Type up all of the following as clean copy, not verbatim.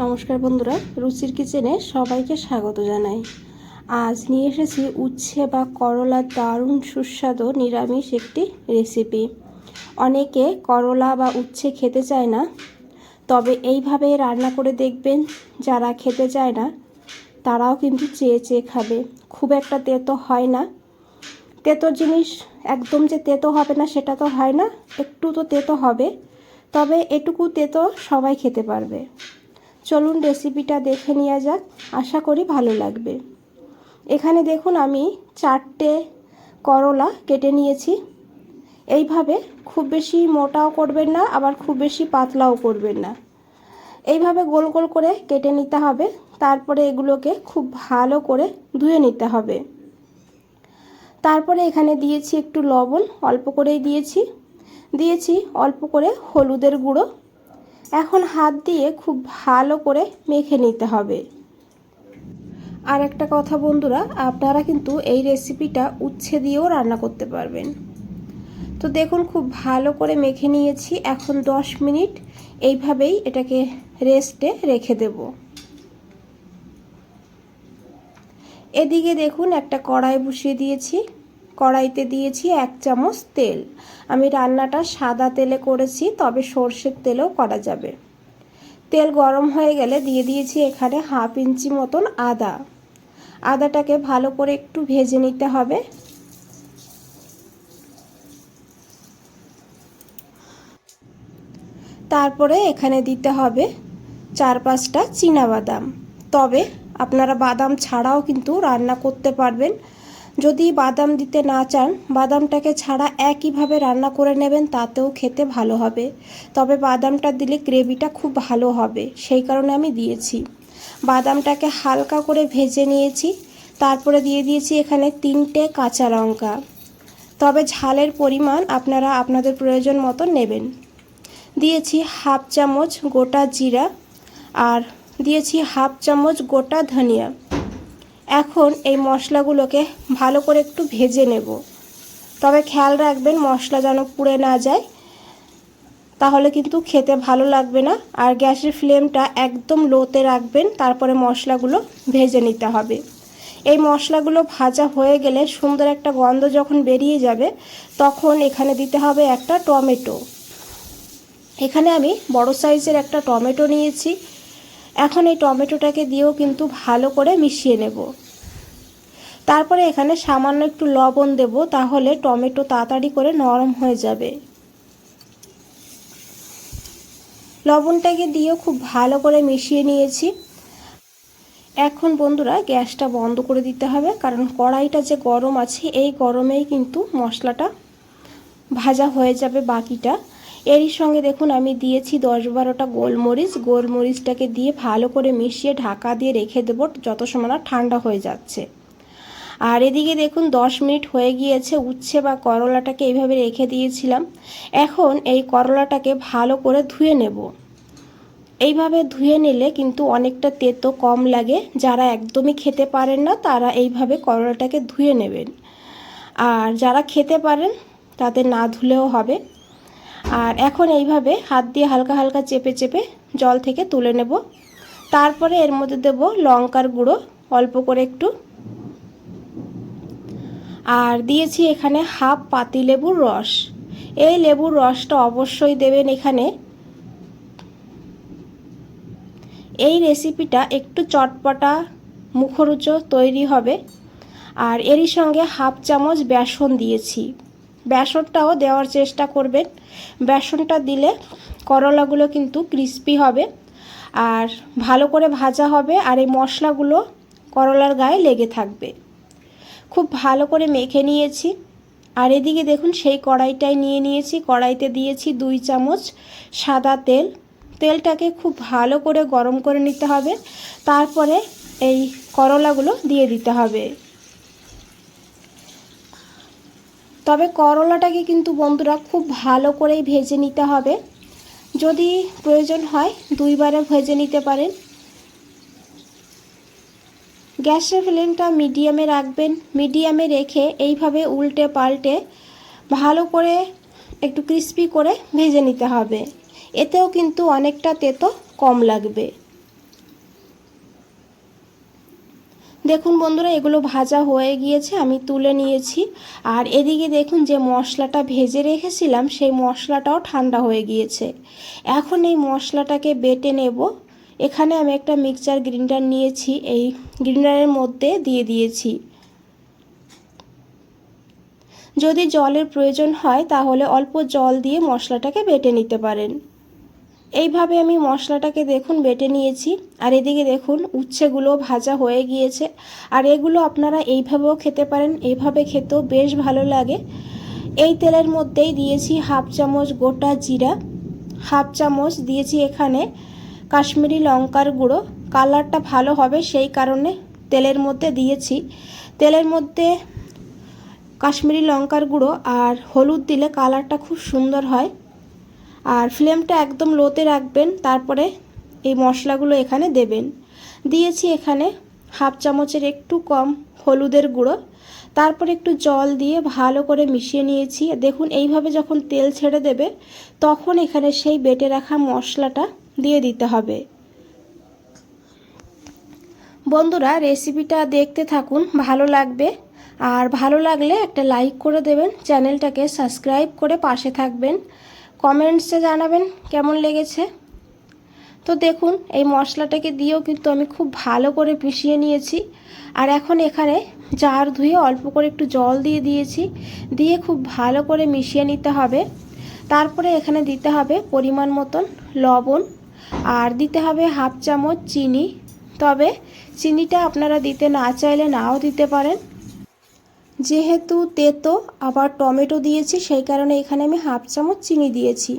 নমস্কার বন্ধুরা, রুচির কিচেনে সবাইকে স্বাগত জানাই। আজ নিয়ে এসেছি উচ্ছে বা করলার দারুণ সুস্বাদু নিরামিষ একটি রেসিপি। অনেকে করলা বা উচ্ছে খেতে চায় না, তবে এইভাবে রান্না করে দেখবেন, যারা খেতে চায় না তারাও কিন্তু চেয়ে চেয়ে খাবে। খুব একটা তেতো হয় না। তেতো জিনিস একদম যে তেতো হবে না সেটা তো হয় না, একটু তো তেতো হবে, তবে এটুকু তেতো সবাই খেতে পারবে। চলুন রেসিপিটা দেখে নেওয়া যাক, আশা করি ভালো লাগবে। এখানে দেখুন আমি 4টে করলা কেটে নিয়েছি। এইভাবে খুব বেশি মোটাও করবেন না, আবার খুব বেশি পাতলাও করবেন না। এইভাবে গোল গোল করে কেটে নিতে হবে। তারপরে এগুলোকে খুব ভালো করে ধুয়ে নিতে হবে। তারপরে এখানে দিয়েছি একটু লবণ, অল্প করেই দিয়েছি অল্প করে হলুদের গুঁড়ো। এখন হাত দিয়ে খুব ভালো করে মেখে নিতে হবে। আর একটা কথা বন্ধুরা, আপনারা কিন্তু এই রেসিপিটা উচ্ছে দিয়েও রান্না করতে পারবেন। তো দেখুন খুব ভালো করে মেখে নিয়েছি। এখন 10 মিনিট এইভাবেই এটাকে রেস্টে রেখে দেব। এদিকে দেখুন একটা কড়াই বসিয়ে দিয়েছি। কড়াইতে দিয়েছি 1 চামচ তেল। আমি রান্নাটা সাদা তেলে করেছি, তবে সর্ষের তেলেও করা যাবে। তেল গরম হয়ে গেলে দিয়ে দিয়েছি এখানে 1/2 ইঞ্চি মতন আদা। আদাটাকে ভালো করে একটু ভেজে নিতে হবে। তারপরে এখানে দিতে হবে 4-5টা চীনাবাদাম। তবে আপনারা বাদাম ছাড়াও কিন্তু রান্না করতে পারবেন। যদি বাদাম দিতে না চান, বাদামটাকে ছাড়া একইভাবে রান্না করে নেবেন, তাতেও খেতে ভালো হবে। তবে বাদামটা দিলে গ্রেভিটা খুব ভালো হবে, সেই কারণে আমি দিয়েছি। বাদামটাকে হালকা করে ভেজে নিয়েছি। তারপরে দিয়ে দিয়েছি এখানে 3টে কাঁচা লঙ্কা। তবে ঝালের পরিমাণ আপনারা আপনাদের প্রয়োজন মতো নেবেন। দিয়েছি 1/2 চামচ গোটা জিরা, আর দিয়েছি 1/2 চামচ গোটা ধনিয়া। এখন এই মশলাগুলোকে ভালো করে একটু ভেজে নেব। তবে খেয়াল রাখবেন মশলা যেন পুড়ে না যায়, তাহলে কিন্তু খেতে ভালো লাগবে না। আর গ্যাসের ফ্লেমটা একদম লোতে রাখবেন। তারপরে মশলাগুলো ভেজে নিতে হবে। এই মশলাগুলো ভাজা হয়ে গেলে সুন্দর একটা গন্ধ যখন বেরিয়ে যাবে, তখন এখানে দিতে হবে একটা টমেটো। এখানে আমি বড় সাইজের একটা টমেটো নিয়েছি। এখন এই টমেটোটাকে দিয়েও কিন্তু ভালো করে মিশিয়ে নেব। তারপরে এখানে সামান্য একটু লবণ দেব, তাহলে টমেটো তাড়াতাড়ি করে নরম হয়ে যাবে। লবণটাকে দিয়েও খুব ভালো করে মিশিয়ে নিয়েছি। এখন বন্ধুরা গ্যাসটা বন্ধ করে দিতে হবে, কারণ কড়াইটা যে গরম আছে, এই গরমেই কিন্তু মশলাটা ভাজা হয়ে যাবে বাকিটা। এরই সঙ্গে দেখুন আমি দিয়েছি 10-12টা গোলমরিচটাকে দিয়ে ভালো করে মিশিয়ে ঢাকা দিয়ে রেখে দেবো যত সময় না ঠান্ডা হয়ে যাচ্ছে। আর এদিকে দেখুন 10 মিনিট হয়ে গিয়েছে। উচ্ছে বা করলাটাকে এইভাবে রেখে দিয়েছিলাম। এখন এই করলাটাকে ভালো করে ধুয়ে নেব। এইভাবে ধুয়ে নিলে কিন্তু অনেকটা তেতো কম লাগে। যারা একদমই খেতে পারেন না, তারা এইভাবে করলাটাকে ধুয়ে নেবেন। আর যারা খেতে পারেন তাদের না ধুলেও হবে। আর এখন এইভাবে হাত দিয়ে হালকা হালকা চেপে চেপে জল থেকে তুলে নেব। তারপরে এর মধ্যে দেব লঙ্কার গুঁড়ো অল্প করে একটু, আর দিয়েছি এখানে 1/2 পাতিলেবুর রস। এই লেবুর রসটা অবশ্যই দেবেন এখানে। এই রেসিপিটা একটু চটপটা মুখরোচ তৈরি হবে। আর এরই সঙ্গে 1/2 চামচ বেসন দিয়েছি। বেসনটাও দেওয়ার চেষ্টা করবেন। বেসনটা দিলে করলাগুলো কিন্তু ক্রিস্পি হবে আর ভালো করে ভাজা হবে, আর এই মশলাগুলো করলার গায়ে লেগে থাকবে। খুব ভালো করে মেখে নিয়েছি। আর এদিকে দেখুন সেই কড়াইটাই নিয়ে নিয়েছি। কড়াইতে দিয়েছি 2 চামচ সাদা তেল। তেলটাকে খুব ভালো করে গরম করে নিতে হবে। তারপরে এই করলাগুলো দিয়ে দিতে হবে। তবে করলাটাকে কিন্তু বন্ধুরা খুব ভালো করেই ভেজে নিতে হবে। যদি প্রয়োজন হয় 2 বারে ভেজে নিতে পারেন। গ্যাসের ফ্লেমটা মিডিয়ামে রাখবেন। মিডিয়ামে রেখে এইভাবে উল্টে পাল্টে ভালো করে একটু ক্রিস্পি করে ভেজে নিতে হবে। এতেও কিন্তু অনেকটা তেতো কম লাগবে। দেখুন বন্ধুরা, এগুলো ভাজা হয়ে গিয়েছে, আমি তুলে নিয়েছি। আর এদিকে দেখুন যে মশলাটা ভেজে রেখেছিলাম সেই মশলাটাও ঠান্ডা হয়ে গিয়েছে। এখন এই মশলাটাকে বেটে নেব। এখানে আমি একটা মিক্সচার গ্রাইন্ডার নিয়েছি, এই গ্রাইন্ডারের মধ্যে দিয়ে দিয়েছি। যদি জলের প্রয়োজন হয় তাহলে অল্প জল দিয়ে মশলাটাকে বেটে নিতে পারেন। এইভাবে আমি মশলাটাকে দেখুন বেটে নিয়েছি। আর এদিকে দেখুন উচ্ছেগুলো ভাজা হয়ে গিয়েছে। আর এগুলো আপনারা এইভাবেও খেতে পারেন, এইভাবে খেতেও বেশ ভালো লাগে। এই তেলের মধ্যেই দিয়েছি হাফ চামচ গোটা জিরা, হাফ চামচ দিয়েছি এখানে কাশ্মীরি লঙ্কার গুঁড়ো। কালারটা ভালো হবে সেই কারণে তেলের মধ্যে দিয়েছি। তেলের মধ্যে কাশ্মীরি লঙ্কার গুঁড়ো আর হলুদ দিলে কালারটা খুব সুন্দর হয়। আর ফ্লেমটা একদম লোতে রাখবেন, তারপরে এই মশলাগুলো এখানে দেবেন। দিয়েছি এখানে হাফ চামচের একটু কম হলুদের গুঁড়ো, তারপরে একটু জল দিয়ে ভালো করে মিশিয়ে নিয়েছি। দেখুন এইভাবে যখন তেল ছেড়ে দেবে তখন এখানে সেই বেটে রাখা মশলাটা দিয়ে দিতে হবে। বন্ধুরা, রেসিপিটা দেখতে থাকুন, ভালো লাগবে। আর ভালো লাগলে একটা লাইক করে দেবেন, চ্যানেলটাকে সাবস্ক্রাইব করে পাশে থাকবেন, কমেন্টসে জানাবেন কেমন লেগেছে। তো দেখুন এই মশলাটাকে দিয়েও কিন্তু আমি খুব ভালো করে মিশিয়ে নিয়েছি। আর এখন এখানে জার ধুয়ে অল্প করে একটু জল দিয়ে দিয়েছি, দিয়ে খুব ভালো করে মিশিয়ে নিতে হবে। তারপরে এখানে দিতে হবে পরিমাণ মতন লবণ, আর দিতে হবে হাফ চামচ চিনি। তবে চিনিটা আপনারা দিতে না চাইলে নাও দিতে পারেন। যেহেতু তেতো আবার টমেটো দিয়েছি সেই কারণে এখানে আমি হাফ চামচ চিনি দিয়েছি।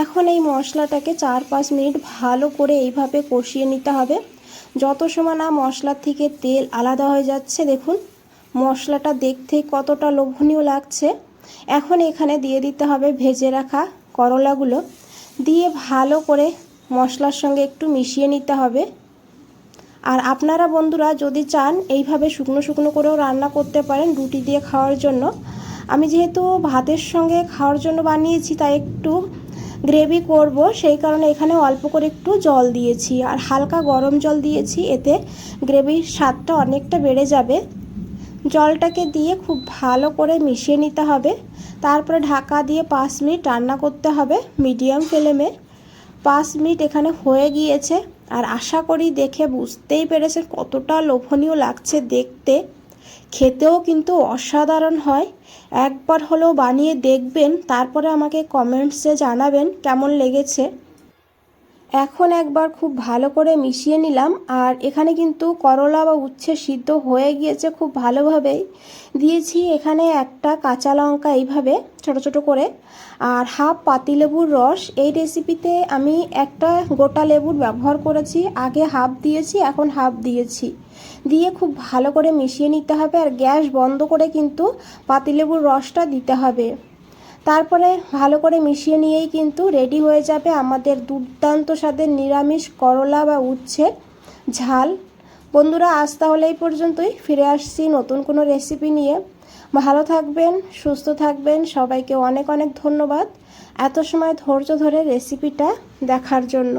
এখন এই মশলাটাকে 4-5 মিনিট ভালো করে এইভাবে কষিয়ে নিতে হবে, যত সময় না মশলার থেকে তেল আলাদা হয়ে যাচ্ছে। দেখুন মশলাটা দেখতেই কতটা লোভনীয় লাগছে। এখন এখানে দিয়ে দিতে হবে ভেজে রাখা করলাগুলো, দিয়ে ভালো করে মশলার সঙ্গে একটু মিশিয়ে নিতে হবে। আর আপনারা বন্ধুরা যদি চান এইভাবে শুকনো শুকনো করেও রান্না করতে পারেন রুটি দিয়ে খাওয়ার জন্য। আমি যেহেতু ভাতের সঙ্গে খাওয়ার জন্য বানিয়েছি তাই একটু গ্রেভি করব, সেই কারণে এখানে অল্প করে একটু জল দিয়েছি আর হালকা গরম জল দিয়েছি, এতে গ্রেভির স্বাদটা অনেকটা বেড়ে যাবে। জলটাকে দিয়ে খুব ভালো করে মিশিয়ে নিতে হবে, তারপরে ঢাকা দিয়ে 5 মিনিট রান্না করতে হবে মিডিয়াম ফ্লেমে। 5 মিনিট এখানে হয়ে গিয়েছে। আর আশা করি দেখে বুঝতেই পেরেছেন কতটা লোভনীয় লাগছে দেখতে, খেতেও কিন্তু অসাধারণ হয়। একবার হলেও বানিয়ে দেখবেন, তারপরে আমাকে কমেন্টসে জানাবেন কেমন লেগেছে। এখন একবার খুব ভালো করে মিশিয়ে নিলাম। আর এখানে কিন্তু করলা বা উচ্ছে সিদ্ধ হয়ে গিয়েছে খুব ভালোভাবেই। দিয়েছি এখানে একটা কাঁচা লঙ্কা এইভাবে ছোট ছোট করে, আর হাফ পাতিলেবুর রস। এই রেসিপিতে আমি একটা গোটা লেবুর ব্যবহার করেছি, আগে হাফ দিয়েছি এখন হাফ দিয়েছি। দিয়ে খুব ভালো করে মিশিয়ে নিতে হবে, আর গ্যাস বন্ধ করে কিন্তু পাতিলেবুর রসটা দিতে হবে। তারপরে ভালো করে মিশিয়ে নিয়েই কিন্তু রেডি হয়ে যাবে আমাদের দুর্দান্ত স্বাদের নিরামিষ করলা বা উচ্ছে ঝাল। বন্ধুরা, আজ তাহলে এই পর্যন্তই, ফিরে আসছি নতুন কোনো রেসিপি নিয়ে। ভালো থাকবেন, সুস্থ থাকবেন, সবাইকে অনেক অনেক ধন্যবাদ এত সময় ধৈর্য ধরে রেসিপিটা দেখার জন্য।